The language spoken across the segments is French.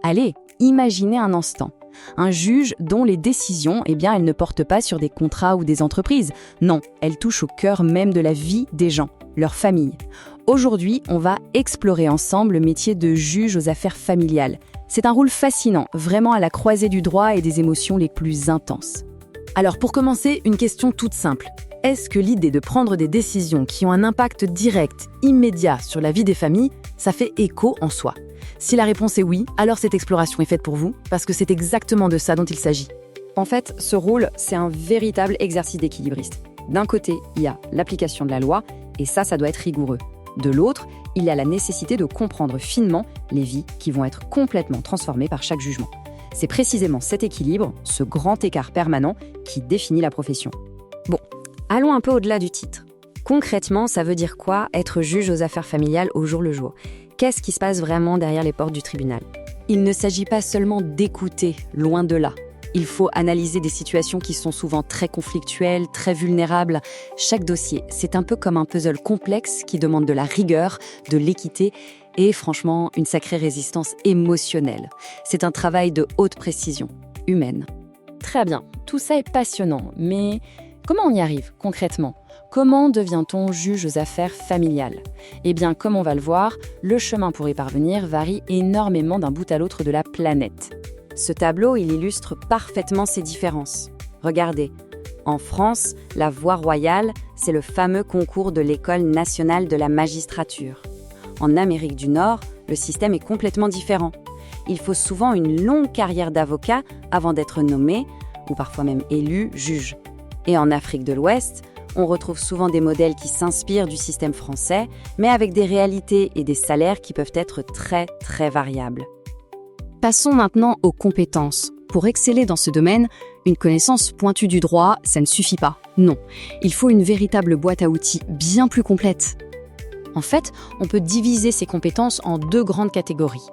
Allez, imaginez un instant. Un juge dont les décisions, elles ne portent pas sur des contrats ou des entreprises. Non, elles touchent au cœur même de la vie des gens, leur famille. Aujourd'hui, on va explorer ensemble le métier de juge aux affaires familiales. C'est un rôle fascinant, vraiment à la croisée du droit et des émotions les plus intenses. Alors pour commencer, une question toute simple. Est-ce que l'idée de prendre des décisions qui ont un impact direct, immédiat sur la vie des familles, ça fait écho en soi ? Si la réponse est oui, alors cette exploration est faite pour vous, parce que c'est exactement de ça dont il s'agit. En fait, ce rôle, c'est un véritable exercice d'équilibriste. D'un côté, il y a l'application de la loi, et ça doit être rigoureux. De l'autre, il y a la nécessité de comprendre finement les vies qui vont être complètement transformées par chaque jugement. C'est précisément cet équilibre, ce grand écart permanent, qui définit la profession. Bon, allons un peu au-delà du titre. Concrètement, ça veut dire quoi être juge aux affaires familiales au jour le jour ? Qu'est-ce qui se passe vraiment derrière les portes du tribunal ? Il ne s'agit pas seulement d'écouter, loin de là. Il faut analyser des situations qui sont souvent très conflictuelles, très vulnérables. Chaque dossier, c'est un peu comme un puzzle complexe qui demande de la rigueur, de l'équité et franchement, une sacrée résistance émotionnelle. C'est un travail de haute précision, humaine. Très bien, tout ça est passionnant, mais comment on y arrive concrètement ? Comment devient-on juge aux affaires familiales ? Comme on va le voir, le chemin pour y parvenir varie énormément d'un bout à l'autre de la planète. Ce tableau, il illustre parfaitement ces différences. Regardez, en France, la voie royale, c'est le fameux concours de l'École nationale de la magistrature. En Amérique du Nord, le système est complètement différent. Il faut souvent une longue carrière d'avocat avant d'être nommé, ou parfois même élu, juge. Et en Afrique de l'Ouest, on retrouve souvent des modèles qui s'inspirent du système français, mais avec des réalités et des salaires qui peuvent être très, très variables. Passons maintenant aux compétences. Pour exceller dans ce domaine, une connaissance pointue du droit, ça ne suffit pas. Non, il faut une véritable boîte à outils bien plus complète. En fait, on peut diviser ces compétences en deux grandes catégories.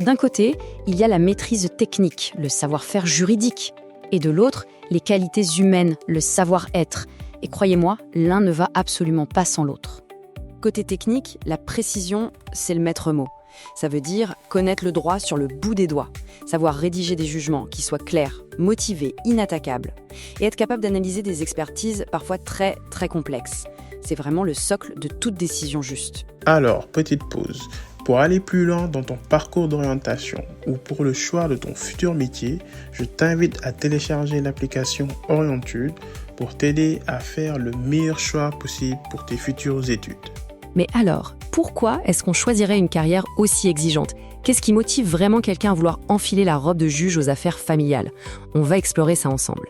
D'un côté, il y a la maîtrise technique, le savoir-faire juridique. Et de l'autre, les qualités humaines, le savoir-être. Et croyez-moi, l'un ne va absolument pas sans l'autre. Côté technique, la précision, c'est le maître mot. Ça veut dire connaître le droit sur le bout des doigts, savoir rédiger des jugements qui soient clairs, motivés, inattaquables, et être capable d'analyser des expertises parfois très, très complexes. C'est vraiment le socle de toute décision juste. Alors, petite pause. Pour aller plus loin dans ton parcours d'orientation ou pour le choix de ton futur métier, je t'invite à télécharger l'application Orientude pour t'aider à faire le meilleur choix possible pour tes futures études. Mais alors, pourquoi est-ce qu'on choisirait une carrière aussi exigeante ? Qu'est-ce qui motive vraiment quelqu'un à vouloir enfiler la robe de juge aux affaires familiales ? On va explorer ça ensemble.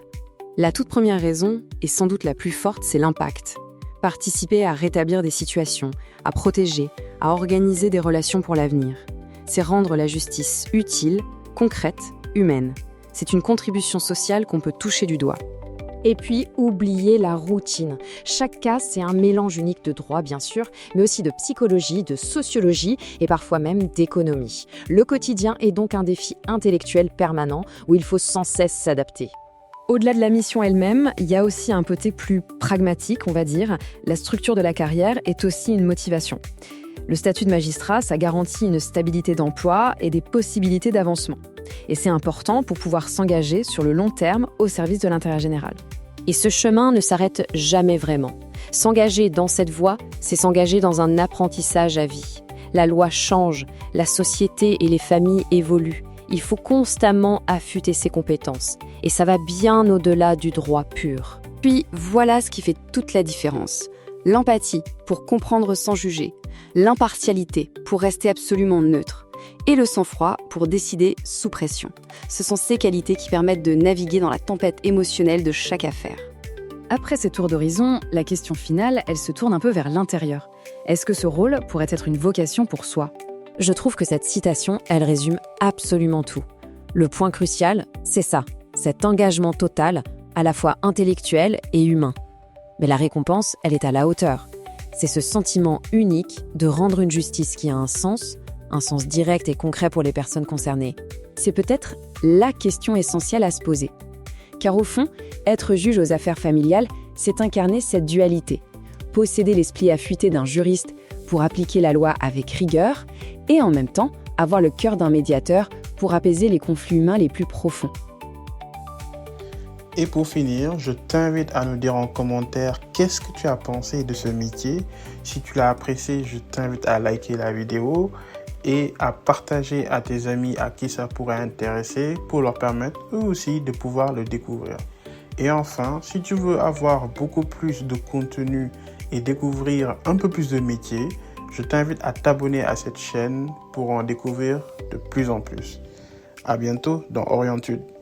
La toute première raison, et sans doute la plus forte, c'est l'impact. Participer à rétablir des situations, à protéger, à organiser des relations pour l'avenir. C'est rendre la justice utile, concrète, humaine. C'est une contribution sociale qu'on peut toucher du doigt. Et puis, oubliez la routine. Chaque cas, c'est un mélange unique de droit, bien sûr, mais aussi de psychologie, de sociologie et parfois même d'économie. Le quotidien est donc un défi intellectuel permanent où il faut sans cesse s'adapter. Au-delà de la mission elle-même, il y a aussi un côté plus pragmatique, on va dire. La structure de la carrière est aussi une motivation. Le statut de magistrat, ça garantit une stabilité d'emploi et des possibilités d'avancement. Et c'est important pour pouvoir s'engager sur le long terme au service de l'intérêt général. Et ce chemin ne s'arrête jamais vraiment. S'engager dans cette voie, c'est s'engager dans un apprentissage à vie. La loi change, la société et les familles évoluent. Il faut constamment affûter ses compétences. Et ça va bien au-delà du droit pur. Puis voilà ce qui fait toute la différence. L'empathie pour comprendre sans juger. L'impartialité pour rester absolument neutre. Et le sang-froid pour décider sous pression. Ce sont ces qualités qui permettent de naviguer dans la tempête émotionnelle de chaque affaire. Après ces tours d'horizon, la question finale, elle se tourne un peu vers l'intérieur. Est-ce que ce rôle pourrait être une vocation pour soi ? Je trouve que cette citation, elle résume absolument tout. Le point crucial, c'est ça, cet engagement total, à la fois intellectuel et humain. Mais la récompense, elle est à la hauteur. C'est ce sentiment unique de rendre une justice qui a un sens direct et concret pour les personnes concernées. C'est peut-être la question essentielle à se poser. Car au fond, être juge aux affaires familiales, c'est incarner cette dualité. Posséder l'esprit affûté d'un juriste pour appliquer la loi avec rigueur et en même temps avoir le cœur d'un médiateur pour apaiser les conflits humains les plus profonds. Et pour finir, je t'invite à nous dire en commentaire qu'est-ce que tu as pensé de ce métier. Si tu l'as apprécié, je t'invite à liker la vidéo et à partager à tes amis à qui ça pourrait intéresser pour leur permettre eux aussi de pouvoir le découvrir. Et enfin, si tu veux avoir beaucoup plus de contenu et découvrir un peu plus de métiers, je t'invite à t'abonner à cette chaîne pour en découvrir de plus en plus. À bientôt dans Orientude.